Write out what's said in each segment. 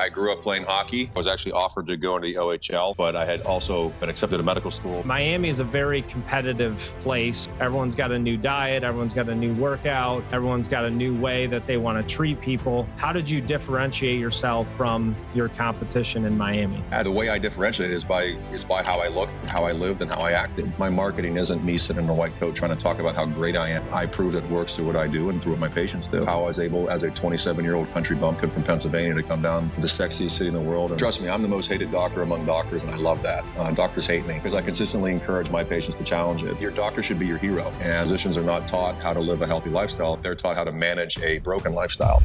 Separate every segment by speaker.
Speaker 1: I grew up playing hockey. I was actually offered to go into the OHL, but I had also been accepted to medical school.
Speaker 2: Miami is a very competitive place. Everyone's got a new diet. Everyone's got a new workout. Everyone's got a new way that they want to treat people. How did you differentiate yourself from your competition in Miami?
Speaker 1: The way I differentiate is by how I looked, how I lived, and how I acted. My marketing isn't me sitting in a white coat trying to talk about how great I am. I prove it works through what I do and through what my patients do. How I was able, as a 27-year-old country bumpkin from Pennsylvania, to come down the sexiest city in the world. And trust me, I'm the most hated doctor among doctors, and I love that. Doctors hate me because I consistently encourage my patients to challenge it. Your doctor should be your hero. And physicians are not taught how to live a healthy lifestyle. They're taught how to manage a broken lifestyle.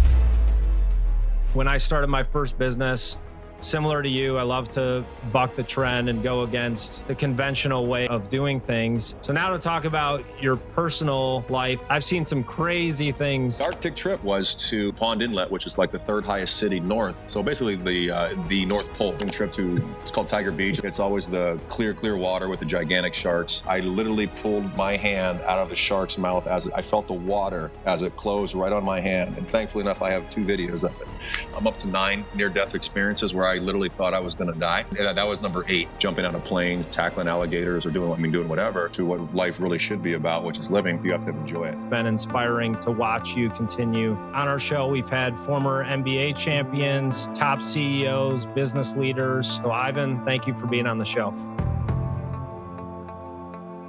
Speaker 2: When I started my first business, similar to you, I love to buck the trend and go against the conventional way of doing things. So now to talk about your personal life, I've seen some crazy things.
Speaker 1: The Arctic trip was to Pond Inlet, which is like the third highest city north. So basically the North Pole. Trip to, it's called Tiger Beach. It's always the clear water with the gigantic sharks. I literally pulled my hand out of the shark's mouth as I felt the water as it closed right on my hand. And thankfully enough, I have 2 videos of it. I'm up to 9 near-death experiences where I literally thought I was going to die. And that was number 8, jumping out of planes, tackling alligators, or doing whatever, to what life really should be about, which is living. You have to enjoy it.
Speaker 2: It's been inspiring to watch you continue. On our show, we've had former NBA champions, top CEOs, business leaders. So Ivan, thank you for being on the show.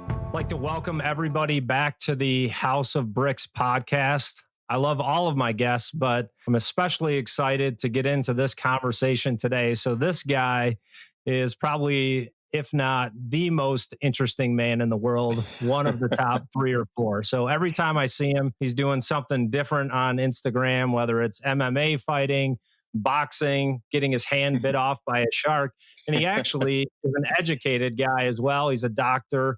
Speaker 2: I'd like to welcome everybody back to the House of Bricks podcast. I love all of my guests, but I'm especially excited to get into this conversation today. So this guy is probably, if not the most interesting man in the world, one of the top 3 or 4. So every time I see him, he's doing something different on Instagram, whether it's MMA fighting, boxing, getting his hand bit off by a shark. And he actually is an educated guy as well. He's a doctor,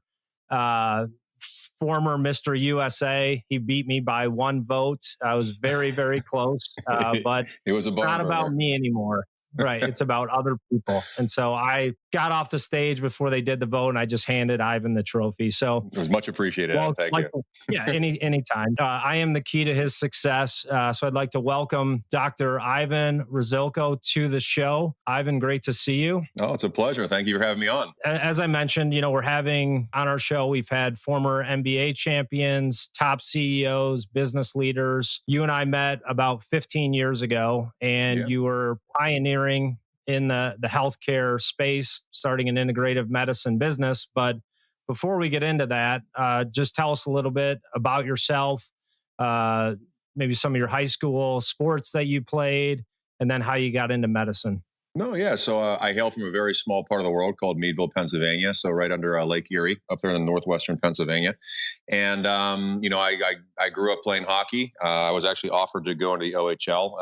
Speaker 2: former Mr. USA. He beat me by 1 vote. I was very, very close, but
Speaker 1: it was
Speaker 2: not about me anymore. Right. It's about other people. And so I got off the stage before they did the vote, and I just handed Ivan the trophy. So
Speaker 1: it was much appreciated. Thank you.
Speaker 2: Yeah, anytime. I am the key to his success. So I'd like to welcome Dr. Ivan Rusilko to the show. Ivan, great to see you.
Speaker 1: Oh, it's a pleasure. Thank you for having me on.
Speaker 2: As I mentioned, we're having on our show, we've had former NBA champions, top CEOs, business leaders. You and I met about 15 years ago, and you were pioneering in the healthcare space, starting an integrative medicine business. But before we get into that, just tell us a little bit about yourself, maybe some of your high school sports that you played, and then how you got into medicine.
Speaker 1: No, yeah. So I hail from a very small part of the world called Meadville, Pennsylvania. So right under Lake Erie, up there in northwestern Pennsylvania. And, I grew up playing hockey. I was actually offered to go into the OHL,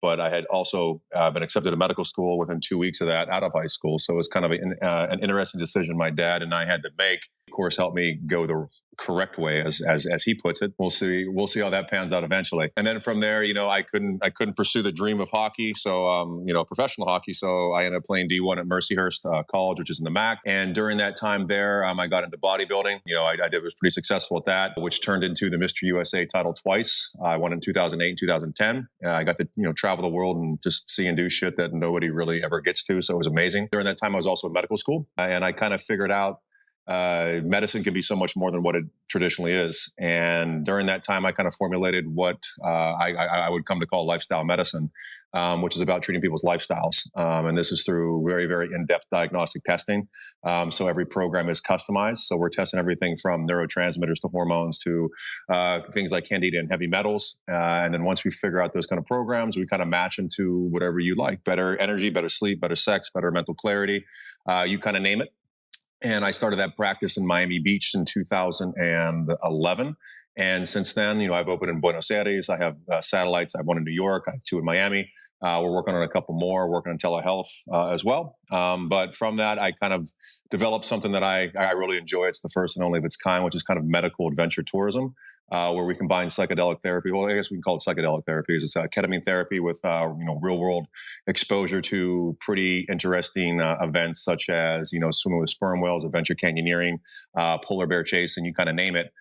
Speaker 1: but I had also been accepted to medical school within 2 weeks of that out of high school. So it was kind of an interesting decision my dad and I had to make. Of course, helped me go the correct way, as he puts it. We'll see how that pans out eventually. And then from there, I couldn't pursue the dream of hockey. So, professional hockey. So I ended up playing D1 at Mercyhurst College, which is in the MAC. And during that time there, I got into bodybuilding. I was pretty successful at that, which turned into the Mr. USA title twice. I won in 2008 and 2010. I got to, travel the world and just see and do shit that nobody really ever gets to. So it was amazing. During that time, I was also in medical school, and I kind of figured out medicine can be so much more than what it traditionally is. And during that time, I kind of formulated what I would come to call lifestyle medicine, which is about treating people's lifestyles. And this is through very, very in-depth diagnostic testing. So every program is customized. So we're testing everything from neurotransmitters to hormones to things like candida and heavy metals. And then once we figure out those kind of programs, we kind of match them to whatever you like. Better energy, better sleep, better sex, better mental clarity. You kind of name it. And I started that practice in Miami Beach in 2011. And since then, I've opened in Buenos Aires. I have satellites. I have one in New York. I have 2 in Miami. We're working on a couple more, working on telehealth as well. But from that, I kind of developed something that I really enjoy. It's the first and only of its kind, which is kind of medical adventure tourism. Where we combine psychedelic therapy. Well, I guess we can call it psychedelic therapies. It's ketamine therapy with real world exposure to pretty interesting events such as swimming with sperm whales, adventure canyoneering, polar bear chasing, you kind of name it.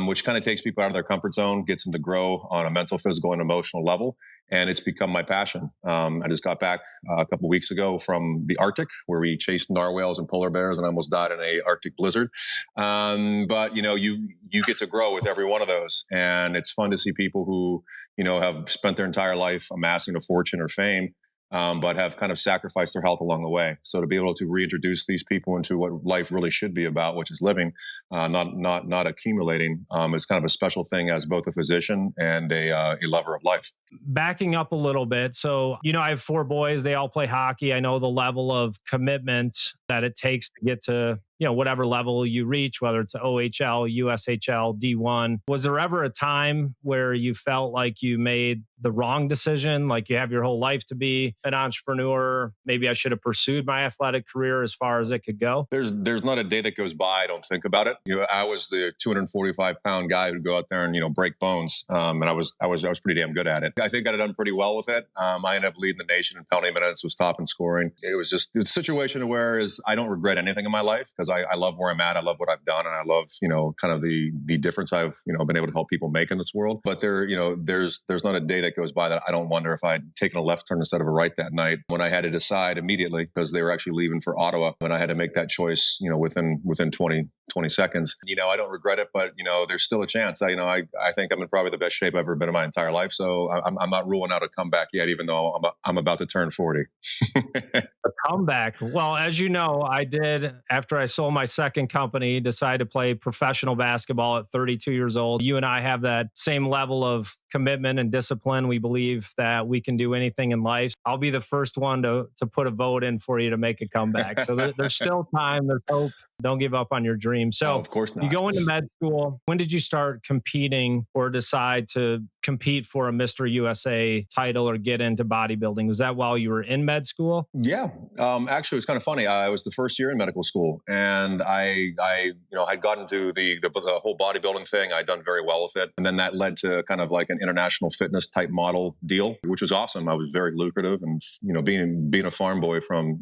Speaker 1: Which kind of takes people out of their comfort zone, gets them to grow on a mental, physical, and emotional level. and it's become my passion. I just got back a couple of weeks ago from the Arctic, where we chased narwhals and polar bears, and I almost died in a Arctic blizzard. But you get to grow with every one of those, and it's fun to see people who have spent their entire life amassing a fortune or fame, but have kind of sacrificed their health along the way. So to be able to reintroduce these people into what life really should be about, which is living, not accumulating, is kind of a special thing as both a physician and a lover of life.
Speaker 2: Backing up a little bit. So, I have 4 boys. They all play hockey. I know the level of commitment that it takes to get to, whatever level you reach, whether it's OHL, USHL, D1. Was there ever a time where you felt like you made the wrong decision? Like you have your whole life to be an entrepreneur. Maybe I should have pursued my athletic career as far as it could go.
Speaker 1: There's not a day that goes by I don't think about it. I was the 245-pound guy who'd go out there and break bones, and I was pretty damn good at it. I think I'd done pretty well with it. I ended up leading the nation in penalty minutes, was top in scoring. It was a situation where I don't regret anything in my life because I love where I'm at. I love what I've done, and I love kind of the difference I've been able to help people make in this world. But there's not a day that goes by that I don't wonder if I'd taken a left turn instead of a right that night when I had to decide immediately, because they were actually leaving for Ottawa, when I had to make that choice within 20 seconds. I don't regret it, but there's still a chance. I think I'm in probably the best shape I've ever been in my entire life. So I'm not ruling out a comeback yet, even though I'm about to turn 40.
Speaker 2: A comeback. Well, as you know, I did, after I sold my second company, decide to play professional basketball at 32 years old. You and I have that same level of commitment and discipline. We believe that we can do anything in life. I'll be the first one to put a vote in for you to make a comeback. So there's still time. There's hope. Don't give up on your dream. So
Speaker 1: of course not.
Speaker 2: You go into med school. When did you start competing or decide to compete for a Mr. USA title or get into bodybuilding? Was that while you were in med school?
Speaker 1: Yeah. Actually, it was kind of funny. I was the first year in medical school, and I had gotten to the whole bodybuilding thing. I'd done very well with it. And then that led to kind of like an international fitness type model deal, which was awesome. I was very lucrative. And, being a farm boy from,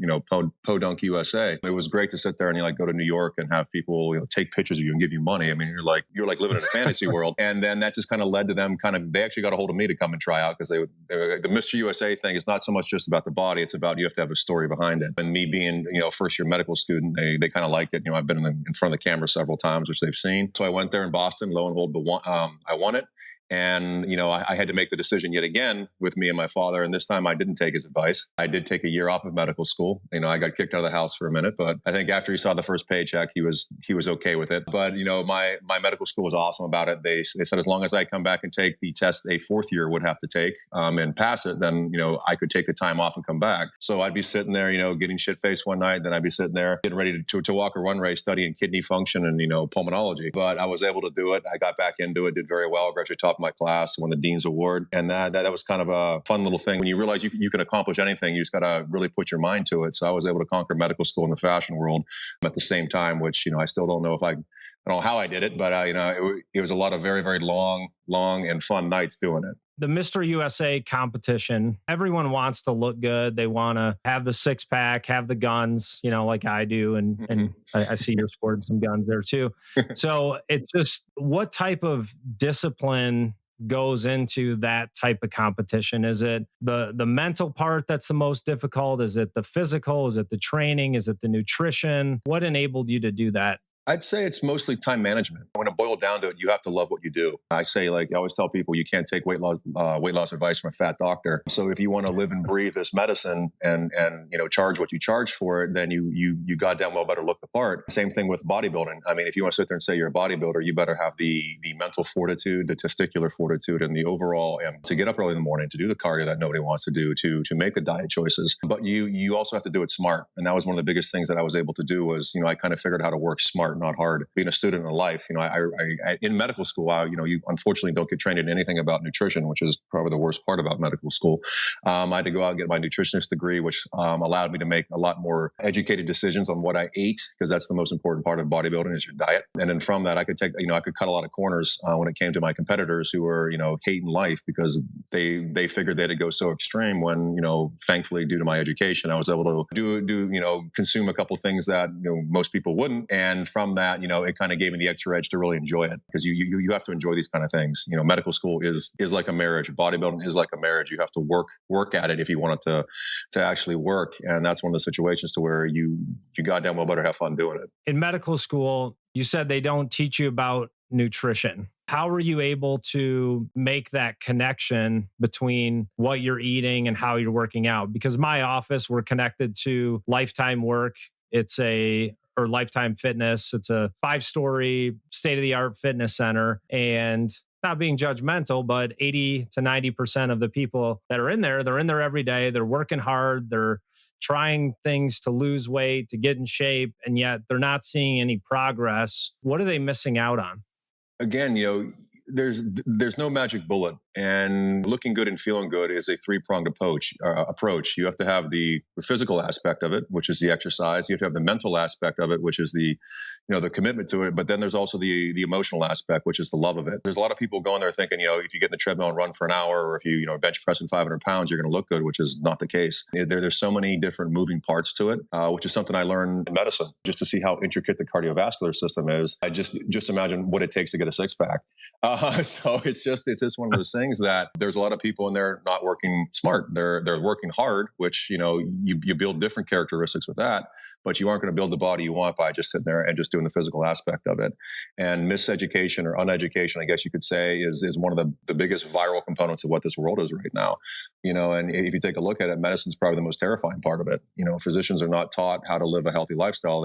Speaker 1: Podunk, USA, it was great to sit there and go to New York and have people, take pictures of you and give you money. I mean, you're like living in a fantasy world. And then that just kind of led to them they actually got a hold of me to come and try out, because the Mr. USA thing is not so much just about the body. It's about, you have to have a story behind it. And me being, first year medical student, they kind of liked it. I've been in front of the camera several times, which they've seen. So I went there in Boston, lo and behold, I won it. And, I had to make the decision yet again with me and my father. And this time I didn't take his advice. I did take a year off of medical school. I got kicked out of the house for a minute, but I think after he saw the first paycheck, he was okay with it. But, my medical school was awesome about it. They said, as long as I come back and take the test a fourth year would have to take, and pass it, then, I could take the time off and come back. So I'd be sitting there, getting shit faced one night. Then I'd be sitting there getting ready to walk a run race, studying kidney function and, pulmonology. But I was able to do it. I got back into it, did very well, graduated top of my class, won the Dean's Award. And that was kind of a fun little thing. When you realize you can accomplish anything, you just got to really put your mind to it. So I was able to conquer medical school in the fashion world at the same time, which, I still don't know I don't know how I did it, but, it was a lot of very, very long and fun nights doing it.
Speaker 2: The Mr. USA competition, everyone wants to look good. They want to have the six pack, have the guns, like I do. And I see you're sporting some guns there too. So it's just, what type of discipline goes into that type of competition? Is it the mental part that's the most difficult? Is it the physical? Is it the training? Is it the nutrition? What enabled you to do that?
Speaker 1: I'd say it's mostly time management. When it boiled down to it, you have to love what you do. I say, I always tell people, you can't take weight loss advice from a fat doctor. So if you want to live and breathe this medicine and charge what you charge for it, then you goddamn well better look the part. Same thing with bodybuilding. I mean, if you want to sit there and say you're a bodybuilder, you better have the mental fortitude, the testicular fortitude, and the overall to get up early in the morning, to do the cardio that nobody wants to do, to make the diet choices. But you also have to do it smart. And that was one of the biggest things that I was able to do was, I kind of figured out how to work smart, not hard. Being a student in life, I in medical school, you unfortunately don't get trained in anything about nutrition, which is probably the worst part about medical school. I had to go out and get my nutritionist degree, which allowed me to make a lot more educated decisions on what I ate, because that's the most important part of bodybuilding is your diet. And then from that, I could I could cut a lot of corners when it came to my competitors who were, hating life because they figured they had to go so extreme when, thankfully, due to my education, I was able to consume a couple things that, most people wouldn't. And from from that, it kind of gave me the extra edge to really enjoy it, because you have to enjoy these kind of things. Medical school is like a marriage. Bodybuilding is like a marriage. You have to work at it if you want it to actually work. And that's one of the situations to where you goddamn well better have fun doing it.
Speaker 2: In medical school, you said they don't teach you about nutrition. How were you able to make that connection between what you're eating and how you're working out? Because my office, we're connected to Lifetime Work. Or Lifetime Fitness. It's a 5-story state-of-the-art fitness center. And not being judgmental, but 80 to 90% of the people that are in there, they're in there every day. They're working hard. They're trying things to lose weight, to get in shape, and yet they're not seeing any progress. What are they missing out on?
Speaker 1: Again, there's no magic bullet, and looking good and feeling good is a three-pronged approach. You have to have the physical aspect of it, which is the exercise. You have to have the mental aspect of it, which is the commitment to it. But then there's also the emotional aspect, which is the love of it. There's a lot of people going there thinking, if you get in the treadmill and run for an hour, or if you bench pressing 500 pounds, you're going to look good, which is not the case. There's so many different moving parts to it, which is something I learned in medicine, just to see how intricate the cardiovascular system is. I just imagine what it takes to get a six-pack. So it's just one of those things that there's a lot of people in there not working smart. They're working hard, which you build different characteristics with that, but you aren't going to build the body you want by just sitting there and just doing the physical aspect of it. And miseducation or uneducation, I guess you could say, is one of the biggest viral components of what this world is right now. And if you take a look at it, medicine's probably the most terrifying part of it. Physicians are not taught how to live a healthy lifestyle.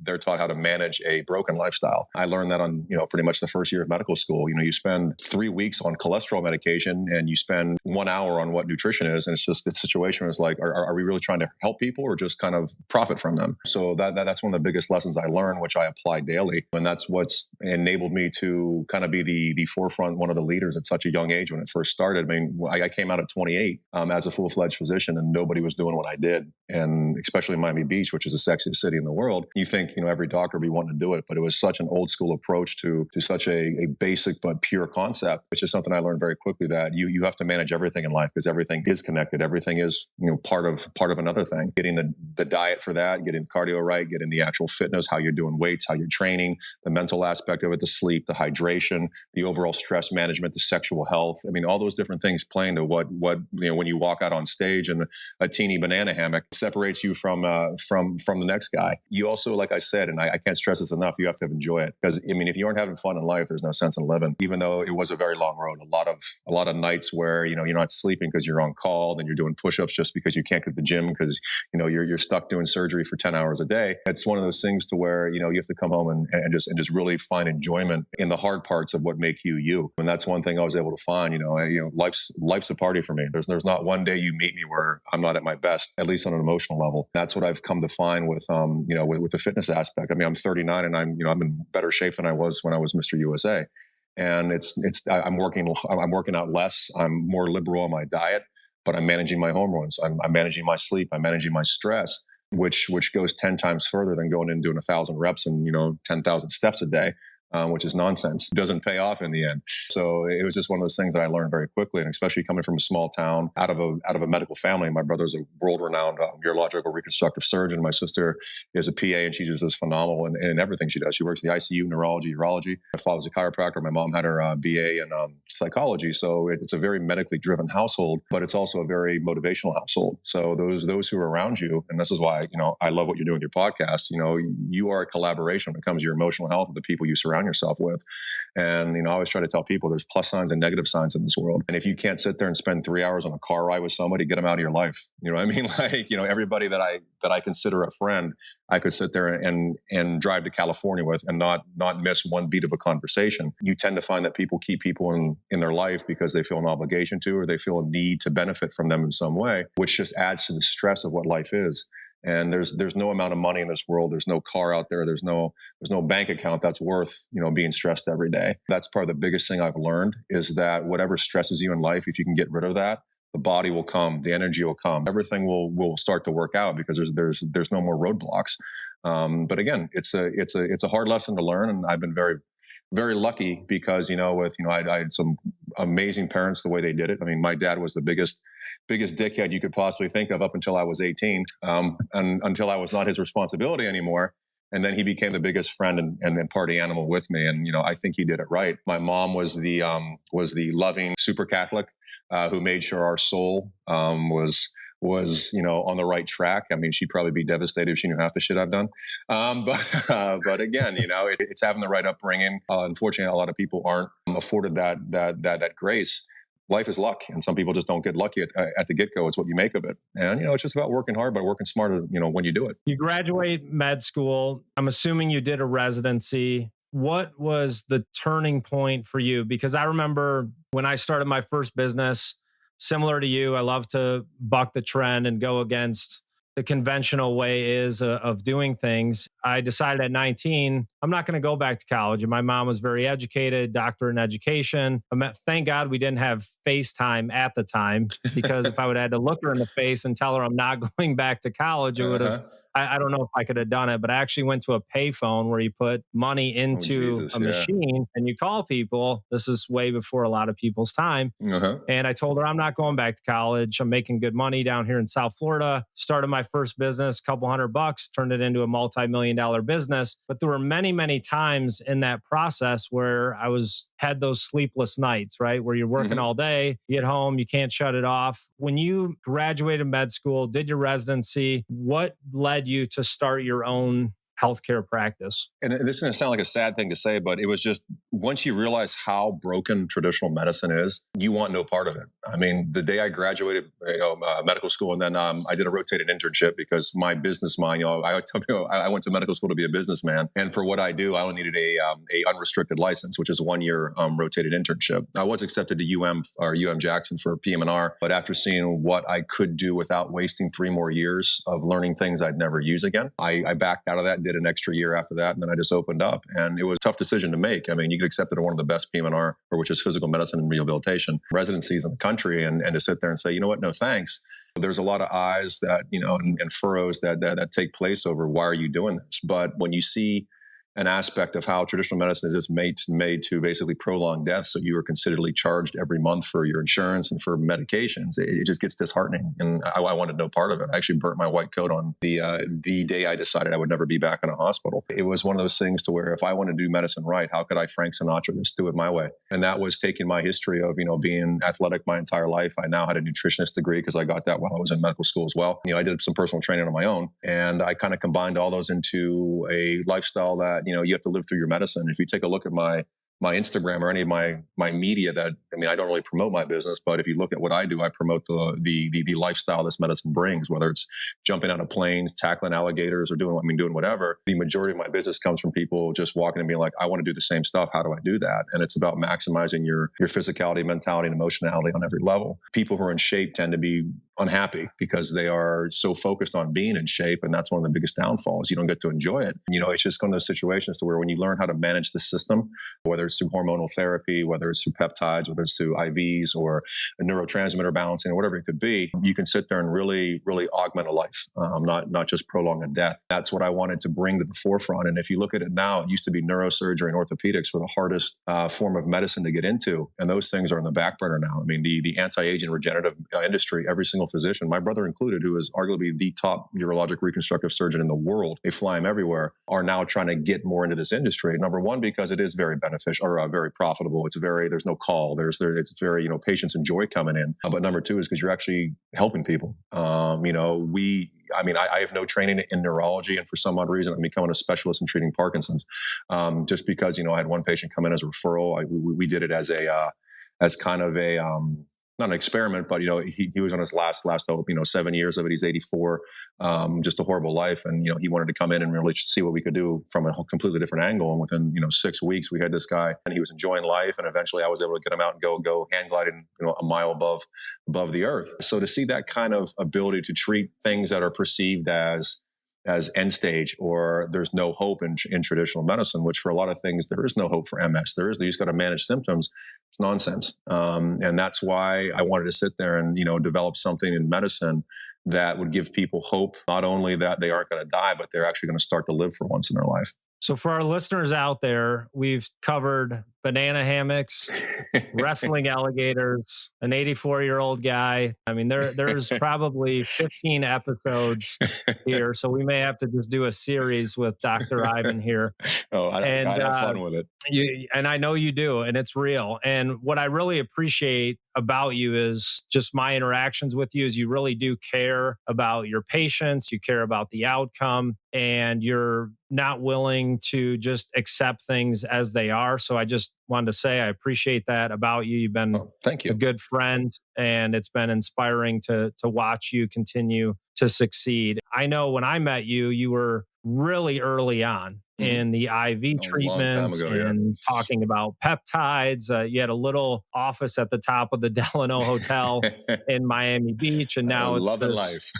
Speaker 1: They're taught how to manage a broken lifestyle. I learned that on pretty much the first year of medical school. You spend 3 weeks on cholesterol medication and you spend 1 hour on what nutrition is. And it's just, the situation is like, are we really trying to help people or just kind of profit from them? So that's one of the biggest lessons I learned, which I apply daily. And that's what's enabled me to kind of be the forefront, one of the leaders at such a young age when it first started. I mean, I came out at 28 as a full-fledged physician, and nobody was doing what I did. And especially in Miami Beach, which is the sexiest city in the world, you think, every doctor would be wanting to do it, but it was such an old school approach to such a basic but pure concept, which is something I learned very quickly, that you have to manage everything in life, because everything is connected. Everything is, part of another thing. Getting the diet for that, getting the cardio right, getting the actual fitness, how you're doing weights, how you're training, the mental aspect of it, the sleep, the hydration, the overall stress management, the sexual health. I mean, all those different things play into what when you walk out on stage and a teeny banana hammock separates you from the next guy. You also, like I said, and I can't stress this enough, you have to enjoy it, because if you aren't having fun in life, there's no sense in living. Even though it was a very long road, a lot of nights where you're not sleeping because you're on call, then you're doing push-ups just because you can't get to the gym because you're stuck doing surgery for 10 hours a day. It's one of those things to where you have to come home and just really find enjoyment in the hard parts of what make you. And that's one thing I was able to find. Life's a party for me. There's not one day you meet me where I'm not at my best, at least on an emotional level. That's what I've come to find with the fitness aspect. I mean, I'm 39 and I'm in better shape than I was when I was Mr. USA. And I'm working out less. I'm more liberal on my diet, but I'm managing my hormones. I'm managing my sleep. I'm managing my stress, which goes 10 times further than going in and doing 1,000 reps and 10,000 steps a day. Which is nonsense. It doesn't pay off in the end. So it was just one of those things that I learned very quickly, and especially coming from a small town, out of a medical family. My brother's a world-renowned urological reconstructive surgeon. My sister is a PA, and she's just phenomenal in everything she does. She works in the ICU, neurology, urology. My father's a chiropractor. My mom had her BA in psychology. So it's a very medically driven household, but it's also a very motivational household. So those who are around you, and this is why I love what you're doing with your podcast. You are a collaboration when it comes to your emotional health with the people you surround yourself with. And, I always try to tell people there's plus signs and negative signs in this world. And if you can't sit there and spend 3 hours on a car ride with somebody, get them out of your life. You know what I mean? Everybody that I consider a friend, I could sit there and drive to California with and not miss one beat of a conversation. You tend to find that people keep people in their life because they feel an obligation to, or they feel a need to benefit from them in some way, which just adds to the stress of what life is. And there's no amount of money in this world. There's no car out there. There's no bank account that's worth, being stressed every day. That's probably the biggest thing I've learned, is that whatever stresses you in life, if you can get rid of that, the body will come, the energy will come, everything will start to work out, because there's no more roadblocks. But again, it's a hard lesson to learn, and I've been very, very lucky because, I had some amazing parents the way they did it. I mean, my dad was the biggest dickhead you could possibly think of up until I was 18, and until I was not his responsibility anymore. And then he became the biggest friend and party animal with me. And, I think he did it right. My mom was the loving super Catholic who made sure our soul was on the right track. I mean, she'd probably be devastated if she knew half the shit I've done. But again, it's having the right upbringing. Unfortunately, a lot of people aren't afforded that grace. Life is luck, and some people just don't get lucky at the get-go. It's what you make of it. And, it's just about working hard, but working smarter, when you do it.
Speaker 2: You graduate med school. I'm assuming you did a residency. What was the turning point for you? Because I remember when I started my first business, similar to you, I love to buck the trend and go against the conventional way of doing things. I decided at 19, I'm not going to go back to college. And my mom was very educated, doctor in education. Thank God we didn't have FaceTime at the time, because if I would have had to look her in the face and tell her I'm not going back to college, it would have, I don't know if I could have done it, but I actually went to a payphone where you put money into a machine and you call people. This is way before a lot of people's time. And I told her, I'm not going back to college. I'm making good money down here in South Florida. Started my first business, couple $100, turned it into a multi-million-dollar business. But there were many, many times in that process where I had those sleepless nights, right? Where you're working all day, you get home, you can't shut it off. When you graduated med school, did your residency, what led you to start your own healthcare practice?
Speaker 1: And this is going to sound like a sad thing to say, but it was just, once you realize how broken traditional medicine is, you want no part of it. I mean, the day I graduated, medical school, and then I did a rotated internship because my business mind, I went to medical school to be a businessman, and for what I do, I only needed a unrestricted license, which is a 1-year rotated internship. I was accepted to UM Jackson for PM&R, but after seeing what I could do without wasting 3 more years of learning things I'd never use again, I backed out of that. Did an extra year after that, and then I just opened up. And it was a tough decision to make. I mean, you get accepted to one of the best PM&R, which is physical medicine and rehabilitation residencies in the country, and to sit there and say, you know what, no thanks. There's a lot of eyes that, and furrows that take place over, why are you doing this? But when you see an aspect of how traditional medicine is just made to basically prolong death, so you are considerably charged every month for your insurance and for medications, it just gets disheartening. And I wanted no part of it. I actually burnt my white coat on the day I decided I would never be back in a hospital. It was one of those things to where if I want to do medicine right, how could I Frank Sinatra this, do it my way? And that was taking my history of, being athletic my entire life. I now had a nutritionist degree because I got that while I was in medical school as well. I did some personal training on my own, and I kind of combined all those into a lifestyle that, you have to live through your medicine. If you take a look at my Instagram or any of my media, that, I don't really promote my business, but if you look at what I do, I promote the lifestyle this medicine brings, whether it's jumping out of planes, tackling alligators, or doing whatever. The majority of my business comes from people just walking and being like, I want to do the same stuff. How do I do that? And it's about maximizing your physicality, mentality, and emotionality on every level. People who are in shape tend to be unhappy because they are so focused on being in shape. And that's one of the biggest downfalls. You don't get to enjoy it. It's just one of those situations to where when you learn how to manage the system, whether it's through hormonal therapy, whether it's through peptides, whether it's through IVs or a neurotransmitter balancing or whatever it could be, you can sit there and really, really augment a life, not just prolong a death. That's what I wanted to bring to the forefront. And if you look at it now, it used to be neurosurgery and orthopedics were the hardest form of medicine to get into. And those things are in the back burner now. The anti-aging regenerative industry, every single physician, my brother included, who is arguably the top urologic reconstructive surgeon in the world, they fly him everywhere, are now trying to get more into this industry. Number one, because it is very beneficial or very profitable. There's no call. It's very, patients enjoy coming in. But number two is because you're actually helping people. I have no training in neurology, and for some odd reason, I'm becoming a specialist in treating Parkinson's. Just because, I had one patient come in as a referral. We did it as kind of a, not an experiment, but he was on his last hope. 7 years of it. He's 84, just a horrible life, and he wanted to come in and really see what we could do from a completely different angle. And within 6 weeks, we had this guy, and he was enjoying life. And eventually, I was able to get him out and go hang gliding, a mile above the earth. So to see that kind of ability to treat things that are perceived as end stage, or there's no hope in traditional medicine, which for a lot of things, there is no hope for MS. You just got to manage symptoms. It's nonsense. And that's why I wanted to sit there and, develop something in medicine that would give people hope, not only that they aren't going to die, but they're actually going to start to live for once in their life.
Speaker 2: So for our listeners out there, we've covered banana hammocks, wrestling alligators, an 84-year-old guy. I mean, there's probably 15 episodes here, so we may have to just do a series with Dr. Ivan here.
Speaker 1: Oh,
Speaker 2: And
Speaker 1: I'd have fun with it.
Speaker 2: and I know you do, and it's real. And what I really appreciate about you is just my interactions with you is you really do care about your patients, you care about the outcome, and you're not willing to just accept things as they are. So I just wanted to say I appreciate that about you. You've been
Speaker 1: Thank
Speaker 2: a
Speaker 1: you.
Speaker 2: good friend, and it's been inspiring to watch you continue to succeed. I know when I met you, you were really early on in the IV
Speaker 1: A long time
Speaker 2: treatments
Speaker 1: ago, yeah.
Speaker 2: and talking about peptides. You had a little office at the top of the Delano Hotel in Miami Beach, and now it's
Speaker 1: Loving
Speaker 2: this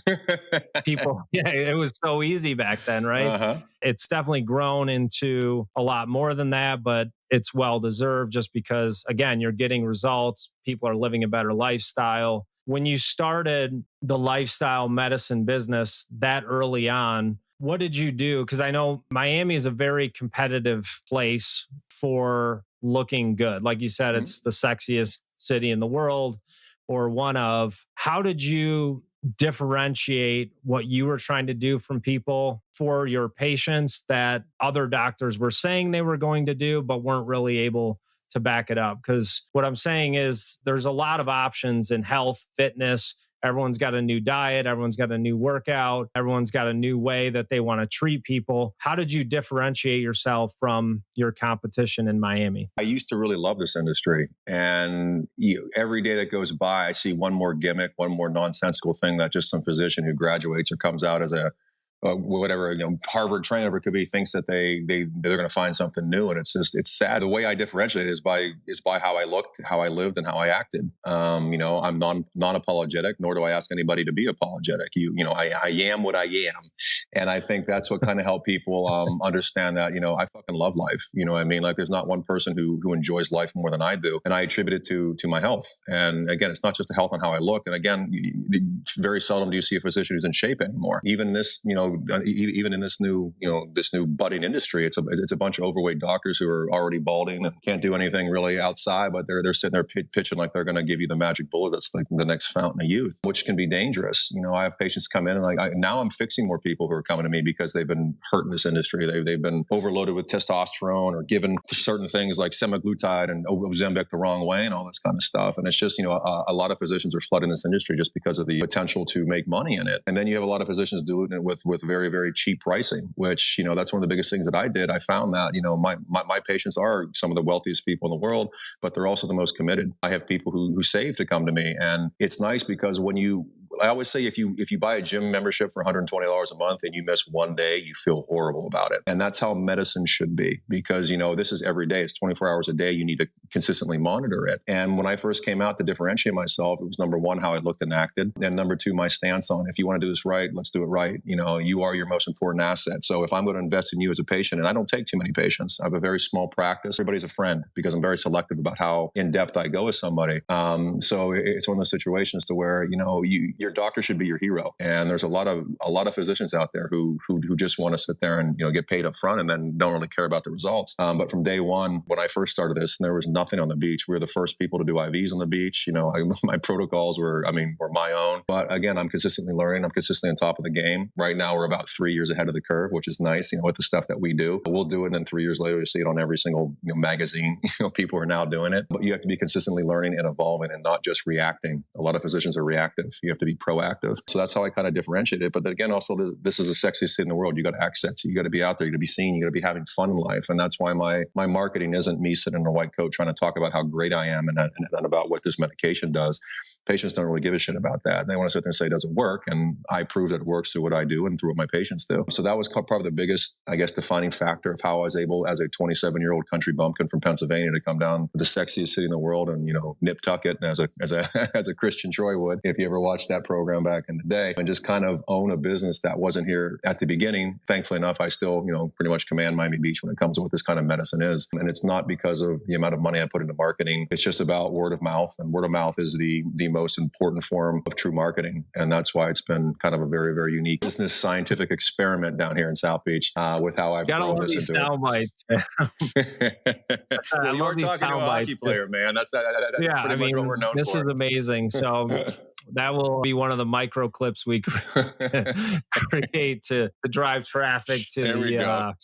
Speaker 1: life.
Speaker 2: people. Yeah, it was so easy back then, right?
Speaker 1: Uh-huh.
Speaker 2: It's definitely grown into a lot more than that, but it's well deserved just because, again, you're getting results. People are living a better lifestyle. When you started the lifestyle medicine business that early on, what did you do? Because I know Miami is a very competitive place for looking good. Like you said, it's the sexiest city in the world or one of. How did you differentiate what you were trying to do from people for your patients that other doctors were saying they were going to do, but weren't really able to back it up? Because what I'm saying is there's a lot of options in health, fitness. Everyone's got a new diet. Everyone's got a new workout. Everyone's got a new way that they want to treat people. How did you differentiate yourself from your competition in Miami?
Speaker 1: I used to really love this industry. And every day that goes by, I see one more gimmick, one more nonsensical thing that just some physician who graduates or comes out as a whatever, Harvard trained, whatever it could be, thinks that they're going to find something new. And it's sad. The way I differentiate is by how I looked, how I lived, and how I acted. I'm non-apologetic, nor do I ask anybody to be apologetic. I am what I am. And I think that's what kind of helped people understand that, I fucking love life. You know what I mean? Like there's not one person who enjoys life more than I do. And I attribute it to my health. And again, it's not just the health and how I look. And again, very seldom do you see a physician who's in shape anymore. Even this, even in this new budding industry, it's a bunch of overweight doctors who are already balding and can't do anything really outside, but they're sitting there pitching like they're going to give you the magic bullet that's like the next fountain of youth, which can be dangerous. I have patients come in and now I'm fixing more people who are coming to me because they've been hurt in this industry. They've been overloaded with testosterone or given certain things like semaglutide and Ozempic the wrong way and all this kind of stuff. And it's just, a lot of physicians are flooding this industry just because of the potential to make money in it. And then you have a lot of physicians doing it with very, very cheap pricing, which, that's one of the biggest things that I did. I found that, my patients are some of the wealthiest people in the world, but they're also the most committed. I have people who save to come to me. And it's nice because I always say if you buy a gym membership for $120 a month and you miss one day, you feel horrible about it. And that's how medicine should be because, this is every day. It's 24 hours a day. You need to consistently monitor it. And when I first came out to differentiate myself, it was number one, how I looked and acted. And number two, my stance on if you want to do this right, let's do it right. You are your most important asset. So if I'm going to invest in you as a patient, and I don't take too many patients, I have a very small practice. Everybody's a friend because I'm very selective about how in depth I go with somebody. So it's one of those situations to where, your doctor should be your hero. And there's a lot of physicians out there who just want to sit there and, get paid up front and then don't really care about the results. But from day one, when I first started this, and there was nothing on the beach, we were the first people to do IVs on the beach. My protocols were my own. But again, I'm consistently learning. I'm consistently on top of the game. Right now, we're about 3 years ahead of the curve, which is nice, with the stuff that we do. We'll do it, and then 3 years later, you see it on every single magazine. People are now doing it. But you have to be consistently learning and evolving and not just reacting. A lot of physicians are reactive. You have to be proactive. So that's how I kind of differentiate it. But then again, also, this is the sexiest city in the world. You got accents. You got to be out there. You got to be seen. You got to be having fun in life. And that's why my marketing isn't me sitting in a white coat trying to talk about how great I am and about what this medication does. Patients don't really give a shit about that. They want to sit there and say it doesn't work. And I prove that it works through what I do and through what my patients do. So that was probably the biggest, defining factor of how I was able, as a 27-year-old country bumpkin from Pennsylvania, to come down to the sexiest city in the world and, nip tuck it as a Christian Troy would, if you ever watched that that program back in the day and just kind of own a business that wasn't here at the beginning. Thankfully enough, I still, pretty much command Miami Beach when it comes to what this kind of medicine is. And it's not because of the amount of money I put into marketing. It's just about word of mouth. And word of mouth is the most important form of true marketing. And that's why it's been kind of a very, very unique business scientific experiment down here in South Beach with how I've grown this into it. Well, you are talking to a hockey player, man. That's pretty much what we're known
Speaker 2: for. This is amazing. So that will be one of the micro clips we create to drive traffic to the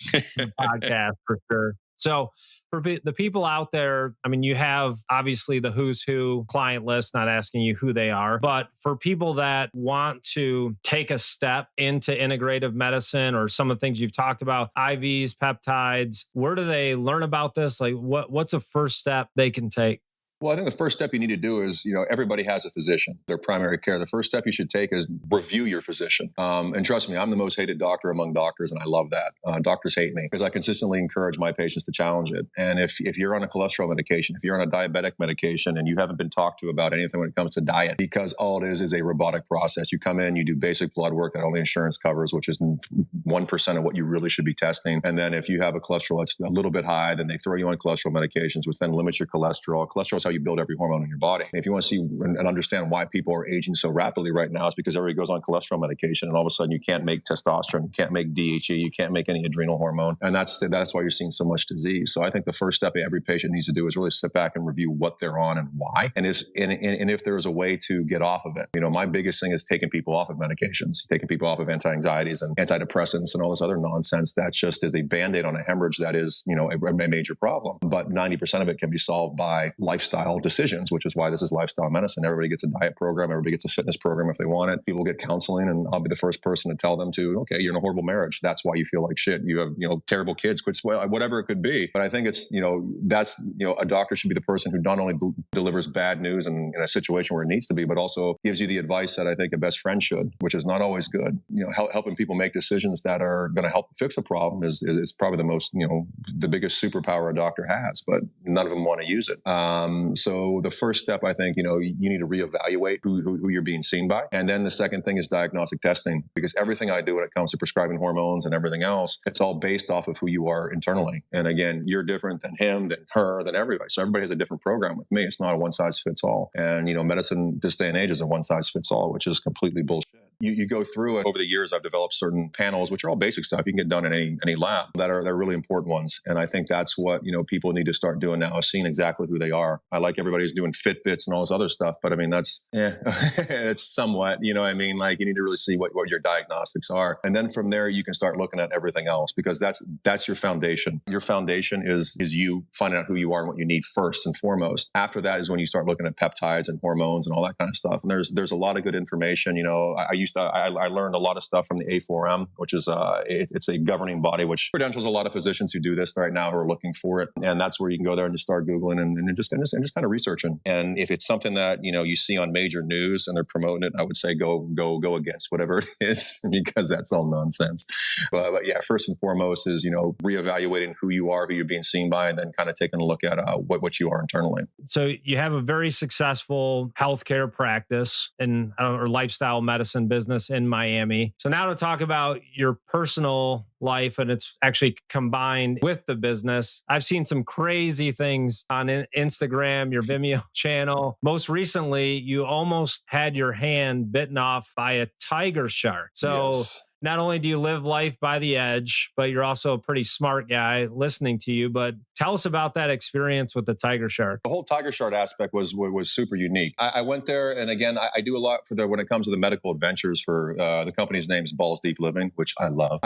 Speaker 2: podcast for sure. So for the people out there, I mean, you have obviously the who's who client list, not asking you who they are, but for people that want to take a step into integrative medicine or some of the things you've talked about, IVs, peptides, where do they learn about this? Like what's a first step they can take?
Speaker 1: Well, I think the first step you need to do is, everybody has a physician, their primary care. The first step you should take is review your physician. And trust me, I'm the most hated doctor among doctors, and I love that. Doctors hate me because I consistently encourage my patients to challenge it. And if you're on a cholesterol medication, if you're on a diabetic medication and you haven't been talked to about anything when it comes to diet, because all it is a robotic process. You come in, you do basic blood work that only insurance covers, which is 1% of what you really should be testing. And then if you have a cholesterol that's a little bit high, then they throw you on cholesterol medications, which then limits your cholesterol. Cholesterol is how you build every hormone in your body. And if you want to see and understand why people are aging so rapidly right now, it's because everybody goes on cholesterol medication and all of a sudden you can't make testosterone, you can't make DHE, you can't make any adrenal hormone. And that's why you're seeing so much disease. So I think the first step every patient needs to do is really sit back and review what they're on and why. And if there is a way to get off of it. My biggest thing is taking people off of medications, taking people off of anti-anxieties and antidepressants and all this other nonsense that just is a Band-Aid on a hemorrhage that is, a major problem. But 90% of it can be solved by lifestyle decisions, which is why this is lifestyle medicine. Everybody gets a diet program. Everybody gets a fitness program if they want it. People get counseling, and I'll be the first person to tell them okay, you're in a horrible marriage. That's why you feel like shit. You have, terrible kids, whatever it could be. But I think it's, a doctor should be the person who not only delivers bad news in a situation where it needs to be, but also gives you the advice that I think a best friend should, which is not always good. Helping people make decisions that are going to help fix a problem is probably the most, the biggest superpower a doctor has, but none of them want to use it. So the first step, I think, you need to reevaluate who you're being seen by. And then the second thing is diagnostic testing, because everything I do when it comes to prescribing hormones and everything else, it's all based off of who you are internally. And again, you're different than him, than her, than everybody. So everybody has a different program with me. It's not a one size fits all. And, medicine this day and age is a one size fits all, which is completely bullshit. You go through it. Over the years, I've developed certain panels, which are all basic stuff you can get done in any lab, they're really important ones. And I think that's what, people need to start doing now, is seeing exactly who they are. I like everybody's doing Fitbits and all this other stuff, but I mean, that's, it's somewhat, like you need to really see what your diagnostics are. And then from there, you can start looking at everything else, because that's your foundation. Your foundation is you finding out who you are and what you need first and foremost. After that is when you start looking at peptides and hormones and all that kind of stuff. And there's a lot of good information. I learned a lot of stuff from the A4M, which is it's a governing body which credentials a lot of physicians who do this right now who are looking for it, and that's where you can go there and just start Googling and just kind of researching. And if it's something that you see on major news and they're promoting it, I would say go against whatever it is, because that's all nonsense. But yeah, first and foremost is reevaluating who you are, who you're being seen by, and then kind of taking a look at what you are internally.
Speaker 2: So you have a very successful healthcare practice and or lifestyle medicine business in Miami. So now to talk about your personal life, and it's actually combined with the business. I've seen some crazy things on Instagram, your Vimeo channel. Most recently, you almost had your hand bitten off by a tiger shark. So yes. Not only do you live life by the edge, but you're also a pretty smart guy listening to you. But tell us about that experience with the tiger shark.
Speaker 1: The whole tiger shark aspect was super unique. I went there, and again, I do a lot when it comes to the medical adventures for the company's name is Balls Deep Living, which I love.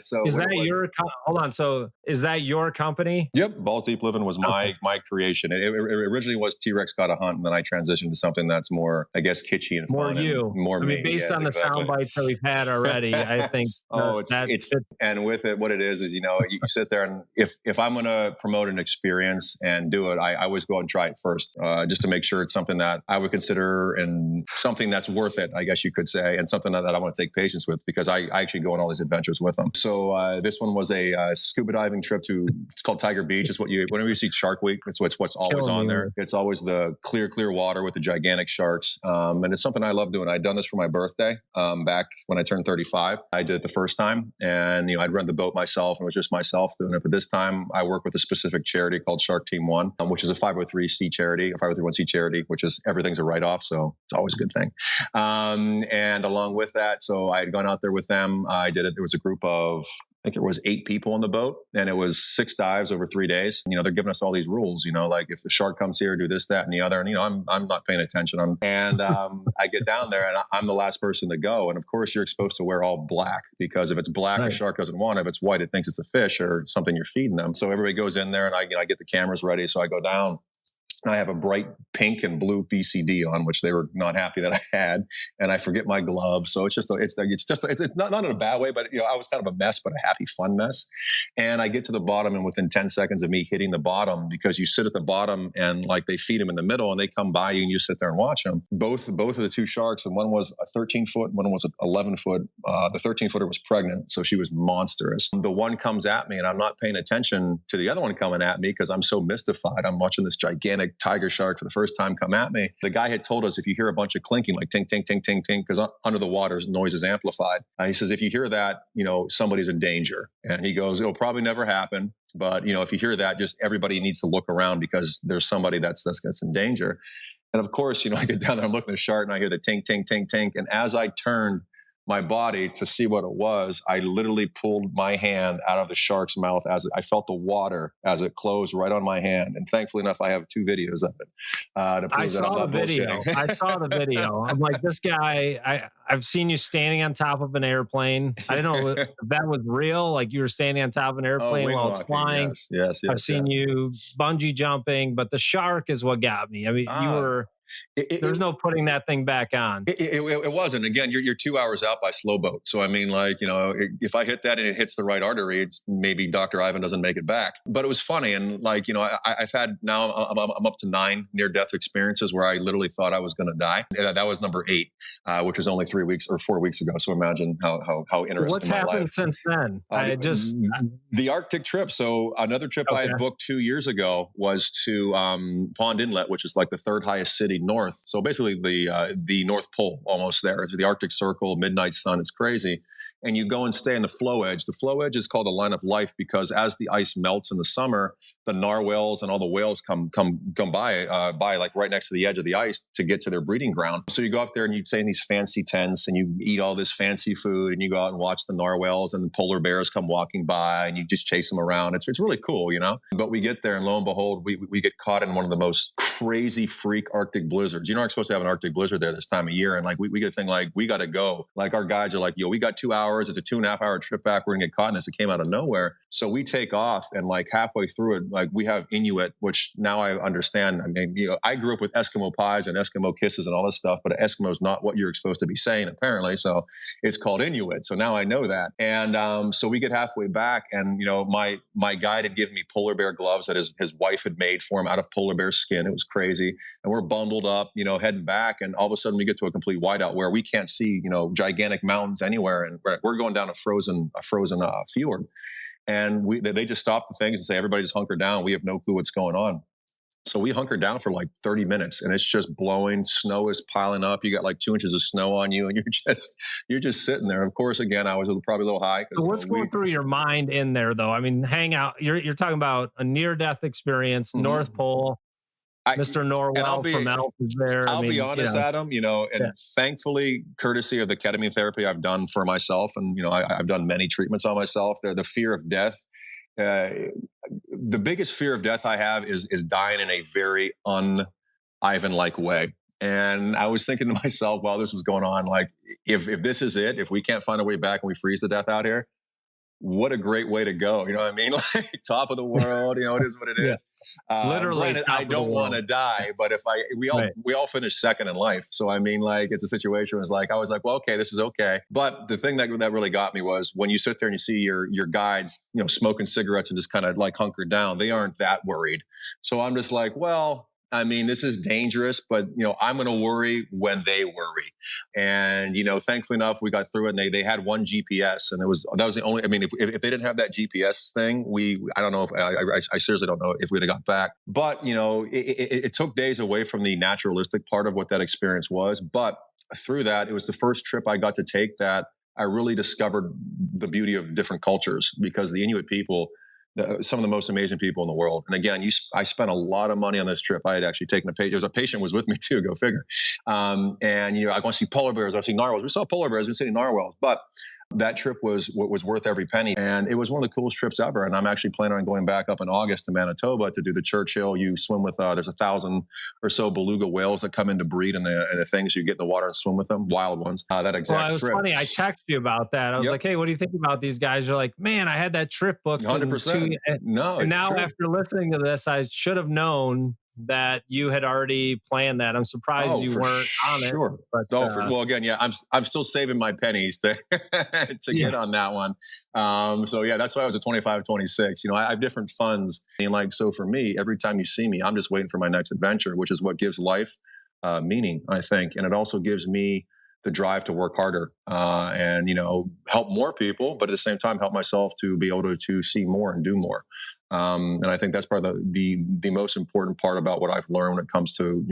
Speaker 1: So
Speaker 2: is that hold on? So is that your company?
Speaker 1: Yep, Balls Deep Living was my creation. It originally was T-Rex Got a Hunt, and then I transitioned to something that's more, I guess, kitschy and
Speaker 2: more
Speaker 1: fun.
Speaker 2: You,
Speaker 1: more me.
Speaker 2: Based on the sound bites that we've had already, I think.
Speaker 1: It's and with it, what it is you sit there, and if I'm going to promote an experience and do it, I always go and try it first, just to make sure it's something that I would consider and something that's worth it, I guess you could say, and something that I want to take patients with, because I actually go on all his adventures with them. So this one was a scuba diving trip to, it's called Tiger Beach. It's whenever you see Shark Week, it's what's always on there. It's always the clear water with the gigantic sharks. And it's something I love doing. I'd done this for my birthday back when I turned 35. I did it the first time, and I'd rent the boat myself, and it was just myself doing it. But this time I work with a specific charity called Shark Team One, which is a 503c charity, a 501c charity, which is everything's a write-off. So it's always a good thing. And along with that, so I had gone out there with them. I did it. There was a group of, I think it was 8 people on the boat, and it was 6 dives over 3 days. They're giving us all these rules, like if the shark comes here, do this, that, and the other. And, I'm not paying attention. I get down there and I'm the last person to go. And of course you're supposed to wear all black, because if it's black, right, the shark doesn't want it. If it's white, it thinks it's a fish or something you're feeding them. So everybody goes in there, and I get the cameras ready. So I go down. I have a bright pink and blue BCD on, which they were not happy that I had, and I forget my gloves. So it's not in a bad way, but I was kind of a mess, but a happy, fun mess. And I get to the bottom, and within 10 seconds of me hitting the bottom, because you sit at the bottom and like they feed them in the middle, and they come by you and you sit there and watch them. Both of the 2 sharks, and one was a 13-foot, one was an 11-foot. The 13-footer was pregnant, so she was monstrous. The one comes at me, and I'm not paying attention to the other one coming at me because I'm so mystified. I'm watching this gigantic tiger shark for the first time come at me. The guy had told us, if you hear a bunch of clinking, like tink, tink, tink, tink, tink, because under the water noise is amplified. He says, if you hear that, somebody's in danger. And he goes, it'll probably never happen. But, if you hear that, just everybody needs to look around, because there's somebody that's in danger. And of course, I get down there, I'm looking at the shark, and I hear the tink, tink, tink, tink. And as I turned my body to see what it was, I literally pulled my hand out of the shark's mouth as I felt the water as it closed right on my hand. And thankfully enough, I have 2 videos of it to prove that I'm not bullshitting.
Speaker 2: I saw the video. I'm like, this guy, I've seen you standing on top of an airplane. I didn't know if that was real. Like you were standing on top of an airplane while it's flying.
Speaker 1: Yes.
Speaker 2: I've seen you bungee jumping, but the shark is what got me. I mean, you were... There's no putting that thing back on.
Speaker 1: It wasn't. Again, you're 2 hours out by slow boat. So, I mean, if I hit that and it hits the right artery, maybe Dr. Ivan doesn't make it back. But it was funny. And I've had, now I'm up to 9 near-death experiences where I literally thought I was going to die. And that was number 8, which was only 3 weeks or 4 weeks ago. So imagine how interesting
Speaker 2: so what's
Speaker 1: my
Speaker 2: happened
Speaker 1: life.
Speaker 2: Since then?
Speaker 1: The Arctic trip. So another trip I had booked 2 years ago was to Pond Inlet, which is like the 3rd highest city north. So basically the North Pole, almost there. It's the Arctic Circle, midnight sun. It's crazy. And you go and stay in the flow edge. The flow edge is called the line of life because as the ice melts in the summer, the narwhals and all the whales come by like right next to the edge of the ice to get to their breeding ground. So you go up there and you stay in these fancy tents and you eat all this fancy food and you go out and watch the narwhals and the polar bears come walking by and you just chase them around. It's really cool, But we get there and lo and behold, we get caught in one of the most crazy freak Arctic blizzards. You're not supposed to have an Arctic blizzard there this time of year. And like we get a thing like, we got to go. Like our guides are like, we got 2 hours. It's a 2.5 hour trip back. We're going to get caught in this. It came out of nowhere. So we take off and like halfway through it, like we have Inuit, which now I understand. I mean, I grew up with Eskimo pies and Eskimo kisses and all this stuff, but Eskimo is not what you're supposed to be saying apparently. So it's called Inuit. So now I know that. And so we get halfway back and, my guide had given me polar bear gloves that his wife had made for him out of polar bear skin. It was crazy. And we're bundled up, heading back. And all of a sudden we get to a complete whiteout where we can't see, gigantic mountains anywhere. And we're going down a frozen fjord. And they just stop the things and say, everybody just hunker down. We have no clue what's going on. So we hunkered down for like 30 minutes and it's just blowing. Snow is piling up. You got like 2 inches of snow on you and you're just sitting there. Of course, again, I was probably a little high.
Speaker 2: So what's going through your mind in there though? I mean, hang out. You're talking about a near-death experience, North Pole. Mr. Norwell from Elf is there.
Speaker 1: I'll be honest, Adam, thankfully, courtesy of the ketamine therapy I've done for myself, and, I've done many treatments on myself, the fear of death, the biggest fear of death I have is dying in a very un-Ivan-like way. And I was thinking to myself while this was going on, like, if this is it, if we can't find a way back and we freeze to death out here, what a great way to go. You know what I mean? Like top of the world, it is what it is.
Speaker 2: Literally.
Speaker 1: Granted, I don't want to die, but we all finish second in life. So, I mean, like it's a situation I was like, well, okay, this is okay. But the thing that really got me was when you sit there and you see your guides, smoking cigarettes and just kind of like hunkered down, they aren't that worried. So I'm just like, well, I mean, this is dangerous, but I'm going to worry when they worry. And thankfully enough, we got through it. And they had one GPS, and that was the only. I mean, if they didn't have that GPS thing, I don't know if I seriously don't know if we'd have got back. But it took days away from the naturalistic part of what that experience was. But through that, it was the first trip I got to take that I really discovered the beauty of different cultures, because the Inuit people, some of the most amazing people in the world. And again, I spent a lot of money on this trip. I had actually taken a patient. There was a patient was with me too. Go figure. And I want to see polar bears. I see narwhals. We saw polar bears. We see narwhals. But that trip was worth every penny, and it was one of the coolest trips ever. And I'm actually planning on going back up in August to Manitoba to do the Churchill. You swim with there's 1,000 or so beluga whales that come in to breed, and the things you get in the water and swim with them, wild ones. That exact
Speaker 2: Well, it was
Speaker 1: trip.
Speaker 2: funny. I texted you about that. I was like, "Hey, what do you think about these guys?" You're like, "Man, I had that trip booked."
Speaker 1: 100%. No,
Speaker 2: and now
Speaker 1: true.
Speaker 2: after listening to this, I should have known that you had already planned that. I'm surprised you weren't on it.
Speaker 1: But, well, again, yeah, I'm still saving my pennies to get on that one. So yeah, that's why I was at 25, 26. I have different funds. And so for me, every time you see me, I'm just waiting for my next adventure, which is what gives life meaning, I think. And it also gives me the drive to work harder and help more people, but at the same time help myself to be able to see more and do more. And I think that's probably the most important part about what I've learned when it comes to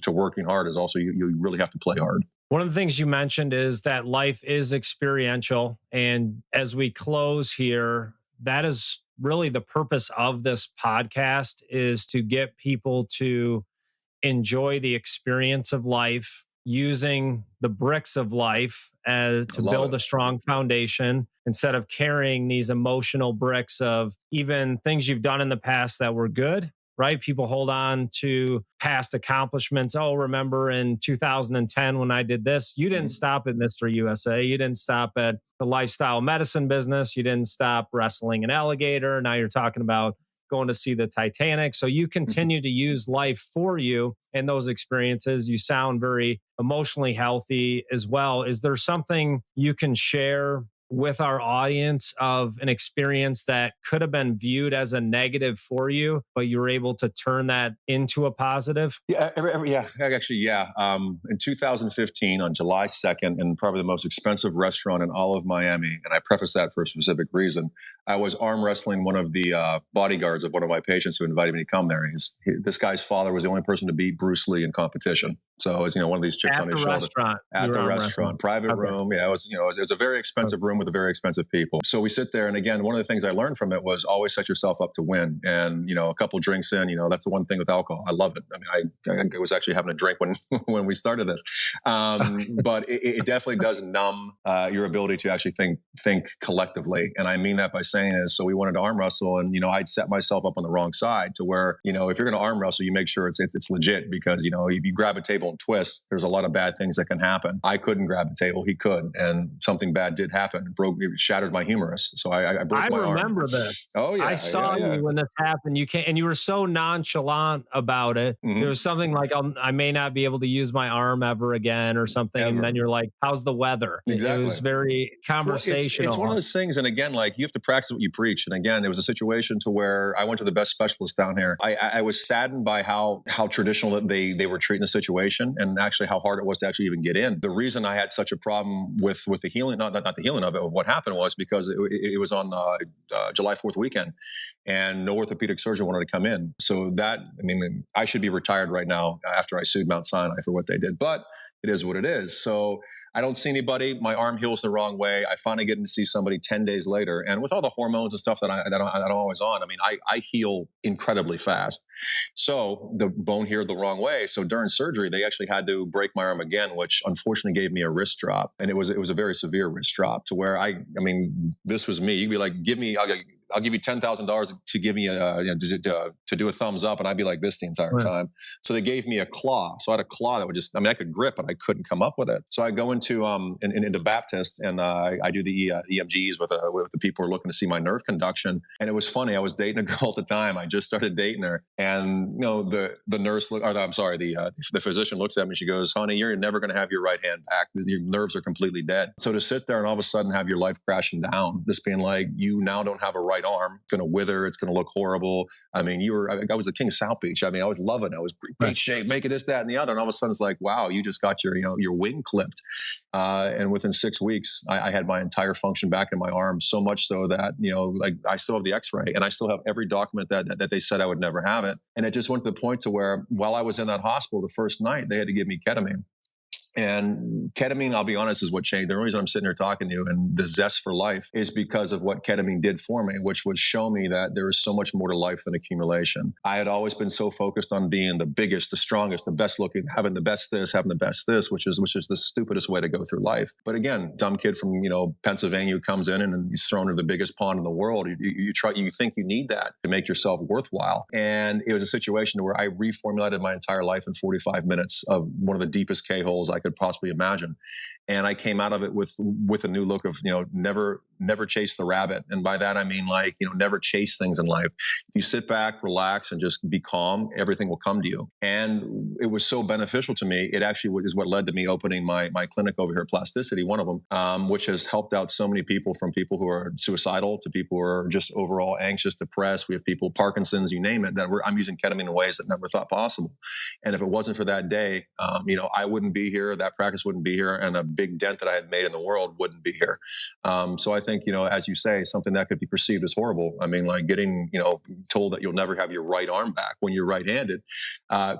Speaker 1: to working hard is also you really have to play hard.
Speaker 2: One of the things you mentioned is that life is experiential, and as we close here, that is really the purpose of this podcast, is to get people to enjoy the experience of life, using the bricks of life as to build a strong foundation, instead of carrying these emotional bricks of even things you've done in the past that were good, right? People hold on to past accomplishments. Oh, remember in 2010 when I did this? You didn't stop at Mr. USA. You didn't stop at the lifestyle medicine business. You didn't stop wrestling an alligator. Now you're talking about going to see the Titanic. So you continue to use life for you and those experiences. You sound very emotionally healthy as well. Is there something you can share with our audience of an experience that could have been viewed as a negative for you, but you were able to turn that into a positive?
Speaker 1: Yeah, actually, yeah. In 2015, on July 2nd, in probably the most expensive restaurant in all of Miami, and I preface that for a specific reason, I was arm wrestling one of the bodyguards of one of my patients who invited me to come there. This guy's father was the only person to beat Bruce Lee in competition. So it was, one of these chips on his shoulder. At the restaurant, private room. Yeah, it was a very expensive room with a very expensive people. So we sit there, and again, one of the things I learned from it was always set yourself up to win. And a couple drinks in, that's the one thing with alcohol. I love it. I mean, I was actually having a drink when we started this, but it definitely does numb your ability to actually think collectively. And I mean that by saying is, so we wanted to arm wrestle, and I'd set myself up on the wrong side to where if you're going to arm wrestle, you make sure it's legit, because if you grab a table and twist, there's a lot of bad things that can happen. I couldn't grab a table, he could, and something bad did happen. It shattered my humerus, so I broke my arm.
Speaker 2: I remember this.
Speaker 1: Oh yeah,
Speaker 2: I saw you when this happened. And you were so nonchalant about it. There was something like, I may not be able to use my arm ever again, or something. And then you're like, how's the weather?
Speaker 1: Exactly.
Speaker 2: It was very conversational.
Speaker 1: It's one of those things, and again, you have to practice what you preach. And again, there was a situation to where I went to the best specialist down here. I was saddened by how traditional they were treating the situation, and actually how hard it was to actually even get in. The reason I had such a problem with the healing, not the healing of it, what happened was because it was on July 4th weekend, and no orthopedic surgeon wanted to come in. So I should be retired right now after I sued Mount Sinai for what they did, but it is what it is. So I don't see anybody. My arm heals the wrong way. I finally get to see somebody 10 days later. And with all the hormones and stuff that I'm always on, I heal incredibly fast. So the bone healed the wrong way. So during surgery, they actually had to break my arm again, which unfortunately gave me a wrist drop. And it was a very severe wrist drop, to where this was me. You'd be like, I'll give you $10,000 to give me to do a thumbs up, and I'd be like this the entire time. So they gave me a claw. So I had a claw that would I could grip, but I couldn't come up with it. So I go into Baptist, and I do the EMGs with the people who are looking to see my nerve conduction. And it was funny. I was dating a girl at the time. I just started dating her, and the physician looks at me. She goes, "Honey, you're never going to have your right hand back. Your nerves are completely dead." So to sit there and all of a sudden have your life crashing down, just being like, you now don't have a right right arm. It's going to wither. It's going to look horrible. I mean, I was the king of South Beach. I mean, I was loving it. I was great shape, making this, that, and the other. And all of a sudden it's like, wow, you just got your wing clipped. And within 6 weeks, I had my entire function back in my arm, so much so that, like I still have the x-ray and I still have every document that they said I would never have it. And it just went to the point to where while I was in that hospital the first night, they had to give me ketamine. And ketamine, I'll be honest, is what changed. The reason I'm sitting here talking to you and the zest for life is because of what ketamine did for me, which was show me that there is so much more to life than accumulation. I had always been so focused on being the biggest, the strongest, the best looking, having the best this, having the best this, which is the stupidest way to go through life. But again, dumb kid from, Pennsylvania who comes in and he's thrown into the biggest pond in the world. You think you need that to make yourself worthwhile. And it was a situation where I reformulated my entire life in 45 minutes of one of the deepest K-holes I could possibly imagine. And I came out of it with a new look of, never chase the rabbit. And by that, I mean, never chase things in life. If you sit back, relax, and just be calm, everything will come to you. And it was so beneficial to me. It actually is what led to me opening my clinic over here, Plasticity, one of them, which has helped out so many people, from people who are suicidal to people who are just overall anxious, depressed. We have people, Parkinson's, you name it, I'm using ketamine in ways that never thought possible. And if it wasn't for that day, I wouldn't be here. That practice wouldn't be here. And a big dent that I had made in the world wouldn't be here. So I think, as you say, something that could be perceived as horrible. I mean, like getting, told that you'll never have your right arm back when you're right-handed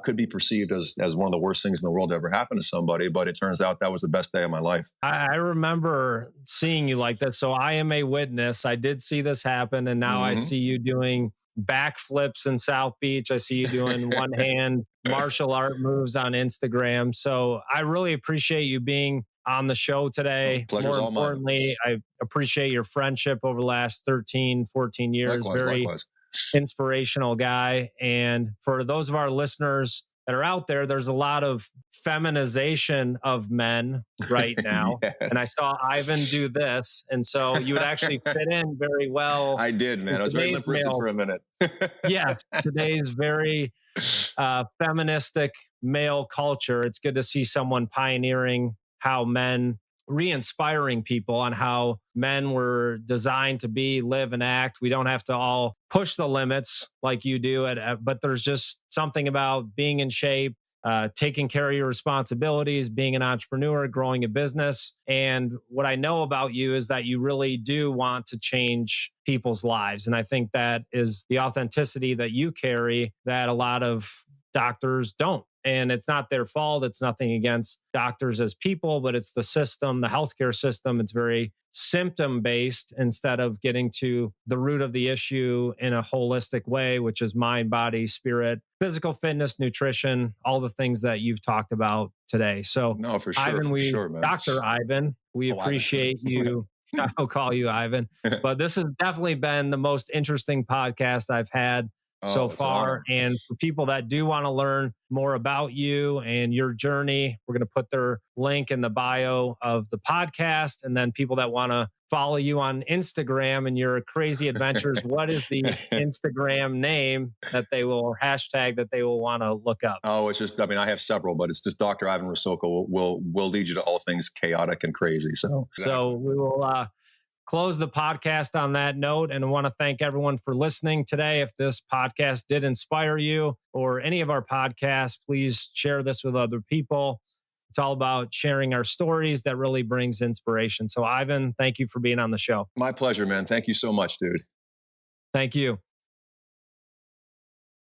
Speaker 1: could be perceived as one of the worst things in the world to ever happen to somebody. But it turns out that was the best day of my life.
Speaker 2: I remember seeing you like this. So I am a witness. I did see this happen. And now I see you doing backflips in South Beach. I see you doing one hand martial art moves on Instagram. So I really appreciate you being on the show today.
Speaker 1: Pleasure's
Speaker 2: More
Speaker 1: all mine.
Speaker 2: importantly, I appreciate your friendship over the last 13, 14 years.
Speaker 1: Likewise.
Speaker 2: Inspirational guy. And for those of our listeners that are out there, there's a lot of feminization of men right now.
Speaker 1: Yes.
Speaker 2: And I saw Ivan do this. And so you would actually fit in very well.
Speaker 1: I did, man. I was very limp-wristed for a minute.
Speaker 2: Yes. Today's very feministic male culture. It's good to see someone pioneering how men, re-inspiring people on how men were designed to be, live, and act. We don't have to all push the limits like you do, but there's just something about being in shape, taking care of your responsibilities, being an entrepreneur, growing a business. And what I know about you is that you really do want to change people's lives. And I think that is the authenticity that you carry that a lot of doctors don't. And it's not their fault. It's nothing against doctors as people, but it's the system, the healthcare system. It's very symptom based instead of getting to the root of the issue in a holistic way, which is mind, body, spirit, physical fitness, nutrition, all the things that you've talked about today. So,
Speaker 1: no, for sure,
Speaker 2: Ivan,
Speaker 1: man.
Speaker 2: Dr. Ivan, we appreciate you. I'll call you Ivan. But this has definitely been the most interesting podcast I've had so far. And for people that do want to learn more about you and your journey, we're going to put their link in the bio of the podcast. And then people that want to follow you on Instagram and your crazy adventures, what is the Instagram name that they will, or hashtag that they will want to look up?
Speaker 1: Oh, it's just, I have several, but it's just Dr. Ivan Rusilko will lead you to all things chaotic and crazy. So
Speaker 2: we will close the podcast on that note. And I want to thank everyone for listening today. If this podcast did inspire you or any of our podcasts, please share this with other people. It's all about sharing our stories that really brings inspiration. So Ivan, thank you for being on the show.
Speaker 1: My pleasure, man. Thank you so much, dude.
Speaker 2: Thank you.